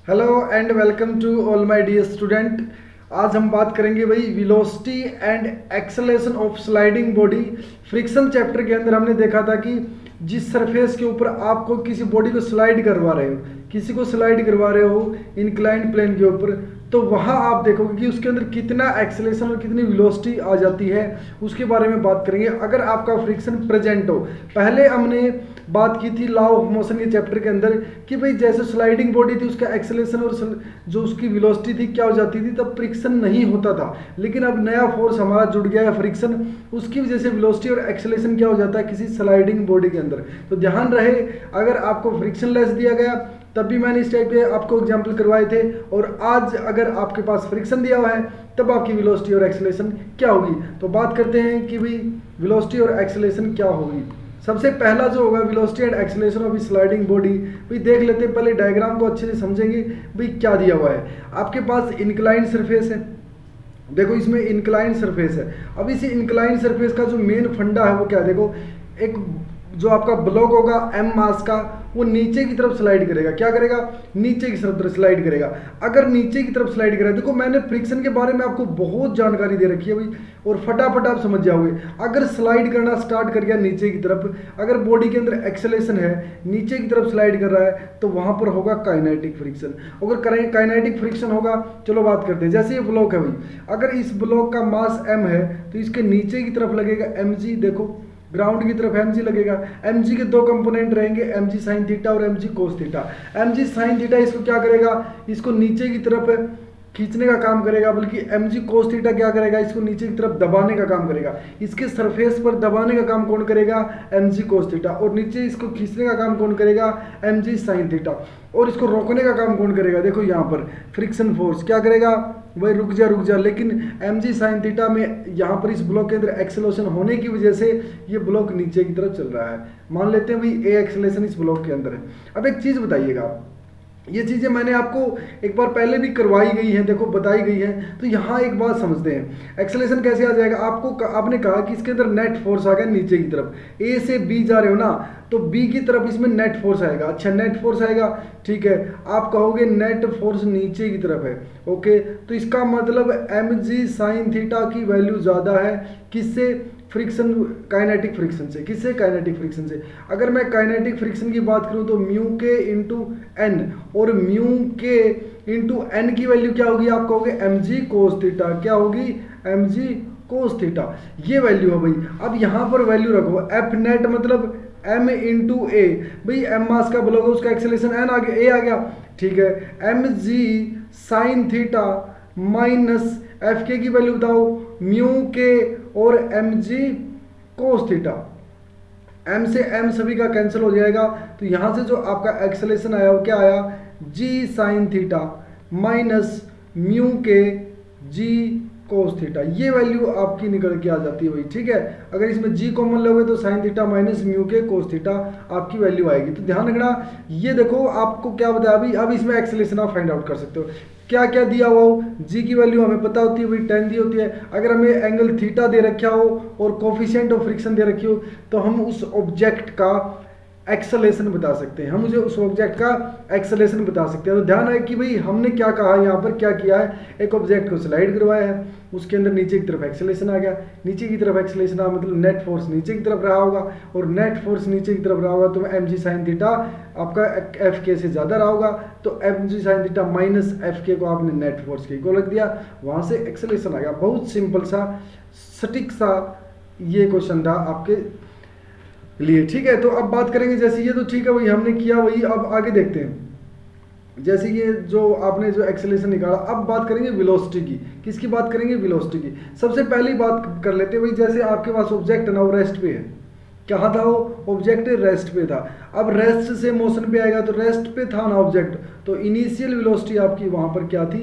Hello and welcome to all my dear student. आज हम बात करेंगे भाई velocity and acceleration of sliding body. Friction chapter के अंदर हमने देखा था कि जिस सरफेस के ऊपर आपको किसी बॉडी को स्लाइड करवा रहे हो, किसी को स्लाइड करवा रहे हो इंक्लाइंड प्लेन के ऊपर, तो वहाँ आप देखोगे कि उसके अंदर कितना एक्सेलरेशन और कितनी वेलोसिटी आ जाती है, उसके बारे में बात करेंगे अगर आपका फ्रिक्शन प्रेजेंट हो। पहले हमने बात की थी लॉ ऑफ मोशन के चैप्टर के अंदर कि भाई जैसे स्लाइडिंग बॉडी थी उसका एक्सेलरेशन और जो उसकी वेलोसिटी थी क्या हो जाती थी, तब फ्रिक्शन नहीं होता था। लेकिन अब नया फोर्स हमारा जुड़ गया है फ्रिक्शन, उसकी वजह से वेलोसिटी और एक्सेलरेशन क्या हो जाता है किसी स्लाइडिंग बॉडी के अंदर। तो ध्यान रहे, अगर आपको फ्रिक्शन लेस दिया गया तब भी मैंने इस टाइप के आपको एग्जाम्पल करवाए थे, और आज अगर आपके पास फ्रिक्शन दिया हुआ है तब आपकी वेलोसिटी और एक्सेलरेशन क्या होगी। तो बात करते हैं कि भाई वेलोसिटी और एक्सेलरेशन क्या होगी। सबसे पहला जो होगा velocity and acceleration of sliding body, भाई देख लेते हैं, पहले डायग्राम को अच्छे से समझेंगे भाई क्या दिया हुआ है। आपके पास इंक्लाइंड सरफेस है, देखो इसमें इंक्लाइंड सरफेस है। अब इस इंक्लाइंड सरफेस का जो मेन फंडा है वो क्या है, देखो एक जो आपका ब्लॉक होगा एम मास का, वो नीचे की तरफ स्लाइड करेगा। क्या करेगा? नीचे की तरफ स्लाइड करेगा। अगर नीचे की तरफ स्लाइड करेगा, देखो मैंने फ्रिक्शन के बारे में आपको बहुत जानकारी दे रखी है भाई, और फटाफट आप समझ जाओगे। अगर स्लाइड करना स्टार्ट कर गया नीचे की तरफ, अगर बॉडी के अंदर एक्सेलरेशन है, नीचे की तरफ स्लाइड कर रहा है, तो वहां पर होगा काइनेटिक फ्रिक्शन। अगर काइनेटिक फ्रिक्शन होगा, चलो बात करते हैं। जैसे ये ब्लॉक है भाई, अगर इस ब्लॉक का मास m है तो इसके नीचे की तरफ लगेगा mg। देखो ग्राउंड की तरफ mg लगेगा। mg के दो कंपोनेंट रहेंगे, mg साइन थीटा और mg cos theta. mg sine theta इसको क्या करेगा, इसको नीचे की तरफ खींचने का काम करेगा, बल्कि mg कोस थीटा क्या करेगा, इसको नीचे की तरफ दबाने का काम करेगा। इसके सरफेस पर दबाने का काम कौन करेगा, mg कोस थीटा, और नीचे इसको खींचने का काम कौन करेगा, mg साइन थीटा, और इसको रोकने का काम कौन करेगा, देखो यहाँ पर फ्रिक्शन फोर्स क्या करेगा भाई, रुक जा। लेकिन mg साइन थीटा में यहाँ पर इस ब्लॉक के अंदर एक्सेलरेशन होने की वजह से ये ब्लॉक नीचे की तरफ चल रहा है। मान लेते हैं भाई ए एक्सेलरेशन इस ब्लॉक के अंदर है। अब एक चीज बताइएगा, ये चीज़ें मैंने आपको एक बार पहले भी करवाई गई हैं, देखो बताई गई हैं। तो यहाँ एक बात समझते हैं, एक्सेलरेशन कैसे आ जाएगा। आपने कहा कि इसके अंदर नेट फोर्स आ गया नीचे की तरफ, ए से बी जा रहे हो ना, तो बी की तरफ इसमें नेट फोर्स आएगा। अच्छा नेट फोर्स आएगा, ठीक है, आप कहोगे नेट फोर्स नीचे की तरफ है, ओके, तो इसका मतलब mg साइन थीटा की वैल्यू ज़्यादा है किससे, फ्रिक्शन, काइनेटिक फ्रिक्शन से। किससे? काइनेटिक फ्रिक्शन से। अगर मैं काइनेटिक फ्रिक्शन की बात करूं तो म्यू के इंटू एन, और म्यू के इंटू एन की वैल्यू क्या होगी, आप कहोगे mg कोस थीटा। क्या होगी? mg कोस थीटा, ये वैल्यू है भाई। अब यहाँ पर वैल्यू रखो, एफ नेट मतलब m इंटू ए, भाई एम मास का ब्लॉक है, उसका एक्सेलरेशन एन आ गया, ए आ गया, ठीक है। mg sine theta minus F के की वैल्यू बताओ, म्यू के और mg कोस थीटा। m से m सभी का कैंसिल हो जाएगा, तो यहां से जो आपका एक्सेलरेशन आया वो क्या आया, g sine theta minus mu के g कोस थीटा। ये वैल्यू आपकी निकल के आ जाती है भाई, ठीक है। अगर इसमें g कॉमन लोगे तो साइन थीटा माइनस म्यू के कोस थीटा आपकी वैल्यू आएगी। तो ध्यान रखना, ये देखो आपको क्या बताया अभी, अब इसमें एक्सेलरेशन आप फाइंड आउट कर सकते हो। क्या क्या दिया हुआ हो, g की वैल्यू हमें पता होती है भाई, 10 दी होती है। अगर हमें एंगल थीटा दे रखा हो और कोफिशिएंट ऑफ फ्रिक्शन दे रखी हो, तो हम उस ऑब्जेक्ट का एक्सेलरेशन बता सकते हैं, हम मुझे उस ऑब्जेक्ट का एक्सेलरेशन बता सकते हैं। तो ध्यान है कि भाई हमने क्या कहा, यहाँ पर क्या किया है, एक ऑब्जेक्ट को स्लाइड करवाया है, उसके अंदर नीचे की तरफ एक्सेलरेशन आ गया। नीचे की तरफ एक्सेलरेशन आ मतलब नेट फोर्स नीचे की तरफ रहा होगा, और नेट फोर्स नीचे की तरफ रहा होगा तो mg साइन थीटा आपका एफ के से ज़्यादा रहा होगा, तो mg sine theta minus F के को आपने नेट फोर्स के को रख दिया, वहाँ से एक्सेलरेशन आ गया। बहुत सिंपल सा सटीक सा ये क्वेश्चन था आपके लिए, ठीक है। तो अब बात करेंगे, जैसे ये तो ठीक है वही हमने किया वही, अब आगे देखते हैं। जैसे ये जो आपने जो एक्सेलरेशन निकाला, अब बात करेंगे वेलोसिटी की। किसकी बात करेंगे? वेलोसिटी की। सबसे पहली बात कर लेते हैं भाई, जैसे आपके पास ऑब्जेक्ट है ना, वो रेस्ट पे है। कहाँ था वो ऑब्जेक्ट? रेस्ट पे था। अब रेस्ट से मोशन पे आएगा, तो रेस्ट पे था ना ऑब्जेक्ट, तो इनिशियल वेलोसिटी आपकी वहाँ पर क्या थी?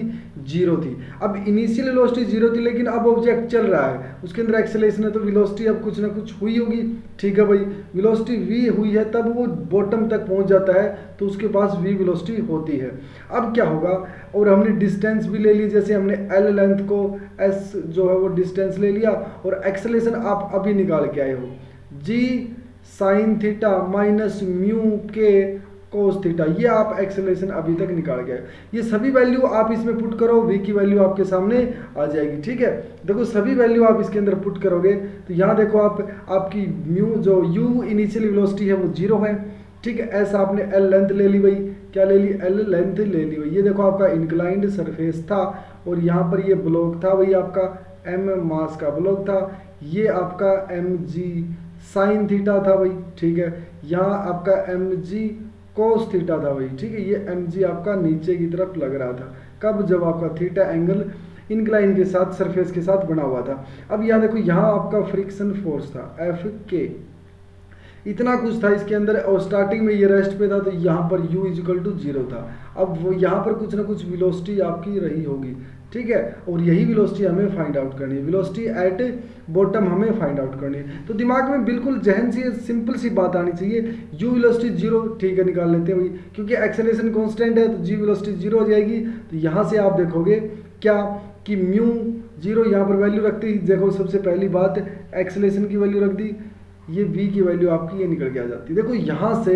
0 थी। अब इनिशियल वेलोसिटी 0 थी, लेकिन अब ऑब्जेक्ट चल रहा है, उसके अंदर एक्सेलरेशन है, तो वेलोसिटी अब कुछ ना कुछ हुई होगी, ठीक है भाई। वेलोसिटी v हुई है, तब वो बॉटम तक पहुँच जाता है, तो उसके पास v वेलोसिटी होती है। अब क्या होगा, और हमने डिस्टेंस भी ले ली, जैसे हमने l लेंथ को s जो है वो डिस्टेंस ले लिया, और एक्सेलरेशन आप अभी निकाल के आए हो, g sine theta minus mu के कोस थीटा, ये आप एक्सेलरेशन अभी तक निकाल गए। ये सभी वैल्यू आप इसमें पुट करो, v की वैल्यू आपके सामने आ जाएगी। ठीक है, देखो सभी वैल्यू आप इसके अंदर पुट करोगे तो यहाँ देखो आपकी म्यू जो u इनिशियल वेलोसिटी है वो 0 है। ठीक है, ऐसा आपने l लेंथ ले ली भाई, क्या ले ली, l लेंथ ले ली भाई। ये देखो आपका इंक्लाइंड सरफेस था और यहाँ पर ये ब्लॉक था भाई, आपका m मास का ब्लॉक था, ये आपका mg साइन थीटा था भाई। ठीक है, यहाँ आपका mg कोस थीटा था भाई। ठीक है, ये mg आपका नीचे की तरफ लग रहा था, कब, जब आपका थीटा एंगल इंक्लाइन के साथ सरफेस के साथ बना हुआ था। अब यहाँ देखो, यहाँ आपका फ्रिक्शन फोर्स था Fk, इतना कुछ था इसके अंदर, और स्टार्टिंग में ये रेस्ट पे था तो यहाँ पर u इजिकल टू 0 था। अब वो यहाँ पर कुछ ना कुछ वेलोसिटी आपकी रही होगी। ठीक है, और यही वेलोसिटी हमें फाइंड आउट करनी है, वेलोसिटी एट बॉटम हमें फाइंड आउट करनी है। तो दिमाग में बिल्कुल जहन से सिंपल सी बात आनी चाहिए, u वेलोसिटी 0, ठीक है निकाल लेते हैं भाई, क्योंकि एक्सेलरेशन कांस्टेंट है तो g वेलोसिटी 0 हो जाएगी। तो यहाँ से आप देखोगे क्या कि म्यू 0 यहाँ पर वैल्यू रखते ही, देखो सबसे पहली बात एक्सेलरेशन की वैल्यू रख दी, ये v की वैल्यू आपकी ये निकल के आ जाती है। देखो यहाँ से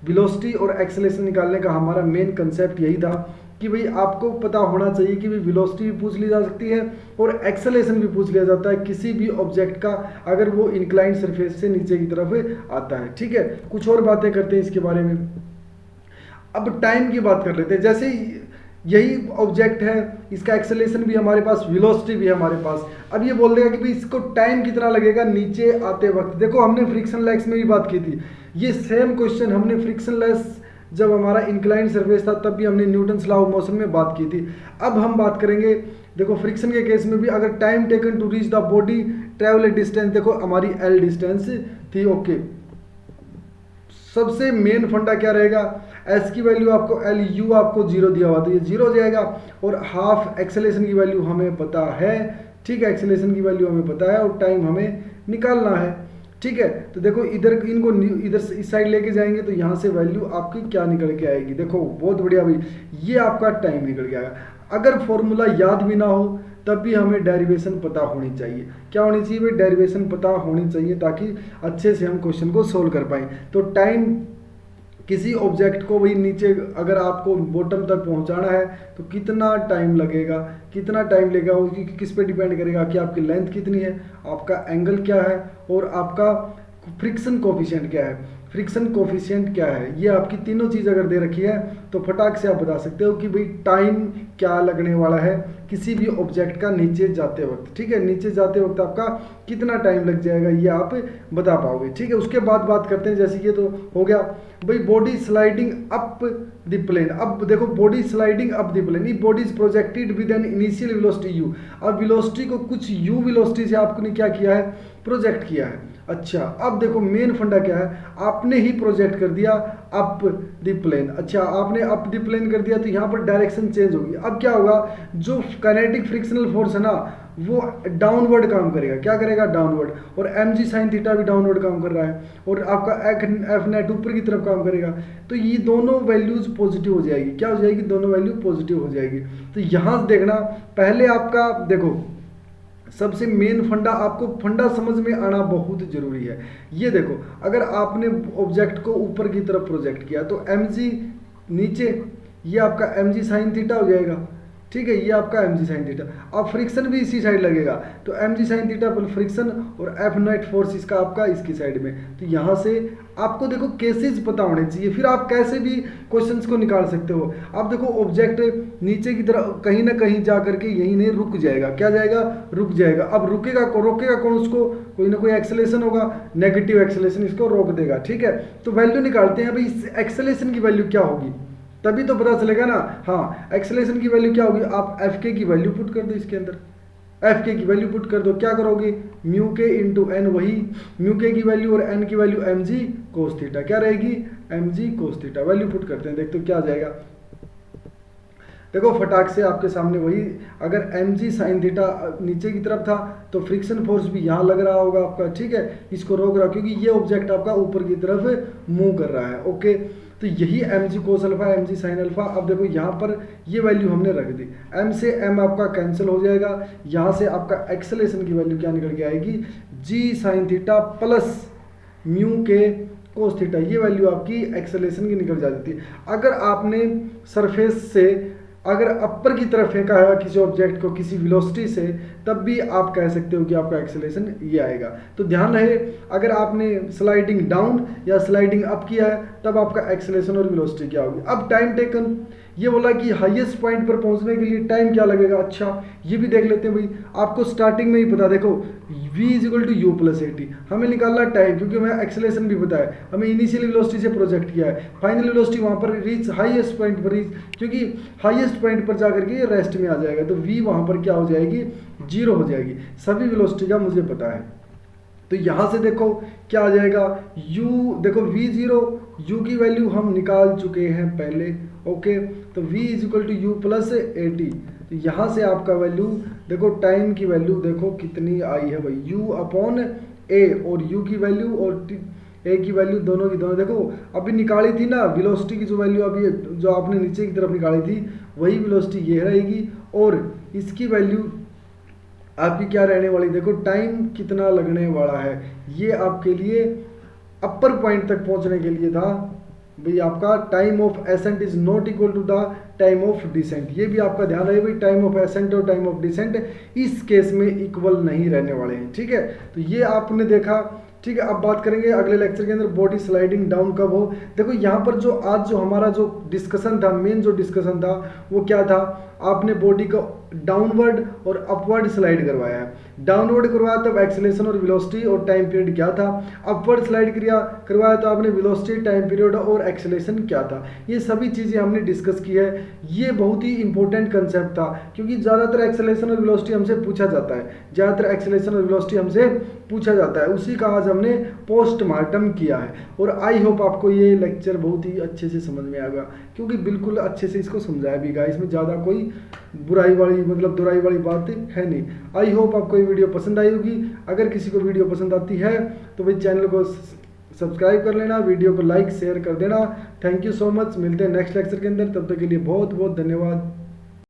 वेलोसिटी और एक्सेलरेशन निकालने का हमारा मेन कंसेप्ट यही था कि भाई आपको पता होना चाहिए कि भाई वेलोसिटी भी पूछ ली जा सकती है और एक्सेलरेशन भी पूछ लिया जाता है किसी भी ऑब्जेक्ट का, अगर वो इंक्लाइंड सरफेस से नीचे की तरफ आता है। ठीक है, कुछ और बातें करते हैं इसके बारे में। अब टाइम की बात कर लेते हैं, जैसे यही ऑब्जेक्ट है, इसका एक्सेलरेशन भी हमारे पास, वेलोसिटी भी है हमारे पास। अब ये बोल देगा कि भाई इसको टाइम कितना लगेगा नीचे आते वक्त। देखो हमने फ्रिक्शन लेस में भी बात की थी, ये सेम क्वेश्चन हमने फ्रिक्शन लेस जब हमारा इंक्लाइन सरफेस था तब भी हमने न्यूटन्स लॉ ऑफ मोशन में बात की थी। अब हम बात करेंगे, देखो फ्रिक्शन के केस में भी, अगर time taken to reach the body travel distance, देखो हमारी एल डिस्टेंस थी। ओके, सबसे मेन फंडा क्या रहेगा, एस की वैल्यू आपको एल यू आपको 0 दिया हुआ तो ये 0 हो जाएगा, और हाफ एक्सेलरेशन की वैल्यू हमें पता है। ठीक है, एक्सेलरेशन की वैल्यू हमें पता है और टाइम हमें निकालना है। ठीक है, तो देखो इधर इनको इधर से इस साइड लेके जाएंगे तो यहाँ से वैल्यू आपकी क्या निकल के आएगी, देखो बहुत बढ़िया भाई, ये आपका टाइम निकल के आएगा। अगर फॉर्मूला याद भी ना हो तब भी हमें डेरिवेशन पता होनी चाहिए। क्या होनी चाहिए भाई, डेरिवेशन पता होनी चाहिए, ताकि अच्छे से हम क्वेश्चन को सोल्व कर पाएँ। तो टाइम, किसी ऑब्जेक्ट को भाई नीचे अगर आपको बॉटम तक पहुंचाना है तो कितना टाइम लगेगा, कितना टाइम लेगा, वो किस पे डिपेंड करेगा कि आपकी लेंथ कितनी है, आपका एंगल क्या है और आपका फ्रिक्शन कोफिशिएंट क्या है। फ्रिक्शन कोफिशिएंट क्या है, ये आपकी तीनों चीज़ अगर दे रखी है तो फटाक से आप बता सकते हो कि भाई टाइम क्या लगने वाला है किसी भी ऑब्जेक्ट का नीचे जाते वक्त। ठीक है, नीचे जाते वक्त आपका कितना टाइम लग जाएगा ये आप बता पाओगे। ठीक है, उसके बाद बात करते हैं, जैसे ये तो हो गया भाई body sliding up the plane. अब देखो body sliding up the plane, ये body is projected with an initial velocity u। अब वेलोसिटी को कुछ u वेलोसिटी से आपने क्या किया है, प्रोजेक्ट किया है। अच्छा, अब देखो मेन फंडा क्या है, आपने ही प्रोजेक्ट कर दिया अप द प्लेन। अच्छा, आपने अप द प्लेन कर दिया तो यहाँ पर डायरेक्शन चेंज होगी। अब क्या होगा, जो काइनेटिक फ्रिक्शनल फोर्स है ना वो डाउनवर्ड काम करेगा। क्या करेगा, डाउनवर्ड, और mg साइन थीटा भी डाउनवर्ड काम कर रहा है, और आपका एफ नेट ऊपर की तरफ काम करेगा। तो ये दोनों वैल्यूज पॉजिटिव हो जाएगी। क्या हो जाएगी, दोनों वैल्यू पॉजिटिव हो जाएगी। तो यहाँ से देखना, पहले आपका देखो सबसे मेन फंडा, आपको फंडा समझ में आना बहुत जरूरी है। ये देखो, अगर आपने ऑब्जेक्ट को ऊपर की तरफ प्रोजेक्ट किया तो mg नीचे, ये आपका mg साइन थीटा हो जाएगा। ठीक है, ये आपका mg साइन थीटा। अब फ्रिक्शन भी इसी साइड लगेगा तो mg साइन थीटा पर फ्रिक्शन, और एफ नेट फोर्स इसका आपका इसकी साइड में। तो यहाँ से आपको देखो केसेस पता होने चाहिए, फिर आप कैसे भी क्वेश्चंस को निकाल सकते हो। अब देखो ऑब्जेक्ट नीचे की तरफ कहीं ना कहीं जा करके यहीं नहीं रुक जाएगा। क्या जाएगा, रुक जाएगा। अब रुकेगा कौन, उसको कोई ना कोई एक्सेलरेशन होगा, नेगेटिव एक्सेलरेशन इसको रोक देगा। ठीक है, तो वैल्यू निकालते हैं भाई, इस एक्सेलरेशन की वैल्यू क्या होगी, तभी तो पता चलेगा ना। हाँ, एक्सेलरेशन की वैल्यू क्या होगी, आप एफ के की वैल्यू पुट कर दो इसके अंदर, एफ के की वैल्यू पुट कर दो। क्या करोगे, म्यू के इंटू एन, वही म्यू के की वैल्यू और एन की value M G cos theta. क्या रहेगी, M G cos theta. Value put करते हैं, देखते हो क्या आ जाएगा। देखो फटाक से आपके सामने वही, अगर एम जी साइन थीटा नीचे की तरफ था तो फ्रिक्शन फोर्स भी यहाँ लग रहा होगा आपका। ठीक है, इसको रोक रहा, क्योंकि ये ऑब्जेक्ट आपका ऊपर की तरफ मूव कर रहा है। ओके, तो यही M G cos alpha, M G sine alpha. अब देखो यहाँ पर ये वैल्यू हमने रख दी, एम से एम आपका कैंसिल हो जाएगा। यहाँ से आपका एक्सेलरेशन की वैल्यू क्या निकल के आएगी, जी साइन थीटा प्लस म्यू के कोस थीटा, ये वैल्यू आपकी एक्सेलरेशन की निकल जाती थी। अगर आपने सरफेस से अगर अपर की तरफ फेंका है किसी ऑब्जेक्ट को किसी वेलोसिटी से, तब भी आप कह सकते हो कि आपका एक्सेलरेशन ये आएगा। तो ध्यान रहे, अगर आपने स्लाइडिंग डाउन या स्लाइडिंग अप किया है तब आपका एक्सेलरेशन और वेलोसिटी क्या होगी। अब टाइम टेकन, ये बोला कि हाईएस्ट पॉइंट पर पहुंचने के लिए टाइम क्या लगेगा। अच्छा ये भी देख लेते हैं भाई, आपको स्टार्टिंग में ही पता, देखो v is equal to U plus A T, हमें निकालना टाइम, क्योंकि हमें एक्सेलरेशन भी पता है, हमें इनिशियल वेलोसिटी से प्रोजेक्ट किया है, फाइनल वेलोसिटी वहाँ पर रीच हाईएस्ट पॉइंट पर रीच, क्योंकि हाईएस्ट पॉइंट पर जाकर के ये रेस्ट में आ जाएगा, तो v वहाँ पर क्या हो जाएगी, 0 हो जाएगी। सभी वेलोसिटी का मुझे पता है, तो यहाँ से देखो क्या आ जाएगा, u देखो v0, u की वैल्यू हम निकाल चुके हैं पहले, ओके। तो v is equal to U plus A T, तो यहाँ से आपका वैल्यू देखो, टाइम की वैल्यू देखो कितनी आई है भाई, u अपॉन ए, और u की वैल्यू और ए की वैल्यू दोनों की दोनों देखो अभी निकाली थी ना, वेलोसिटी की जो वैल्यू अभी जो आपने नीचे की तरफ निकाली थी वही वेलोसिटी ये रहेगी, और इसकी वैल्यू आपकी क्या रहने वाली, देखो टाइम कितना लगने वाला है, ये आपके लिए अपर पॉइंट तक पहुंचने के लिए था भाई, आपका time of ascent is not equal to the time of descent. ये भी आपका ध्यान रहे भाई, टाइम ऑफ एसेंट और टाइम ऑफ डिसेंट इस केस में इक्वल नहीं रहने वाले हैं, ठीक है। तो ये आपने देखा, ठीक है। अब बात करेंगे अगले लेक्चर के अंदर बॉडी स्लाइडिंग डाउन कब हो। देखो यहाँ पर जो आज जो हमारा जो डिस्कशन था, मेन जो डिस्कशन था वो क्या था, आपने बॉडी को डाउनवर्ड और अपवर्ड स्लाइड करवाया है। डाउनवर्ड करवाया तब एक्सेलरेशन और वेलोसिटी और टाइम पीरियड क्या था, अपवर्ड स्लाइड करवाया तो आपने वेलोसिटी, टाइम पीरियड और एक्सेलरेशन क्या था। ये सभी चीज़ें हमने डिस्कस की है। ये बहुत ही इंपॉर्टेंट कंसेप्ट था, क्योंकि ज़्यादातर एक्सेलरेशन और वेलोसिटी हमसे पूछा जाता है, ज़्यादातर एक्सेलरेशन और वेलोसिटी हमसे पूछा जाता है, उसी का आज हमने पोस्टमार्टम किया है। और आई होप आपको ये लेक्चर बहुत ही अच्छे से समझ में आएगा, क्योंकि बिल्कुल अच्छे से इसको समझाया भी गया, इसमें ज़्यादा कोई बुराई वाली मतलब दुराई वाली बात है नहीं। आई होप आपको ये वीडियो पसंद आई होगी। अगर किसी को वीडियो पसंद आती है तो भाई चैनल को सब्सक्राइब कर लेना, वीडियो को लाइक शेयर कर देना। थैंक यू सो मच, मिलते हैं नेक्स्ट लेक्चर के अंदर, तब तक के लिए बहुत बहुत धन्यवाद।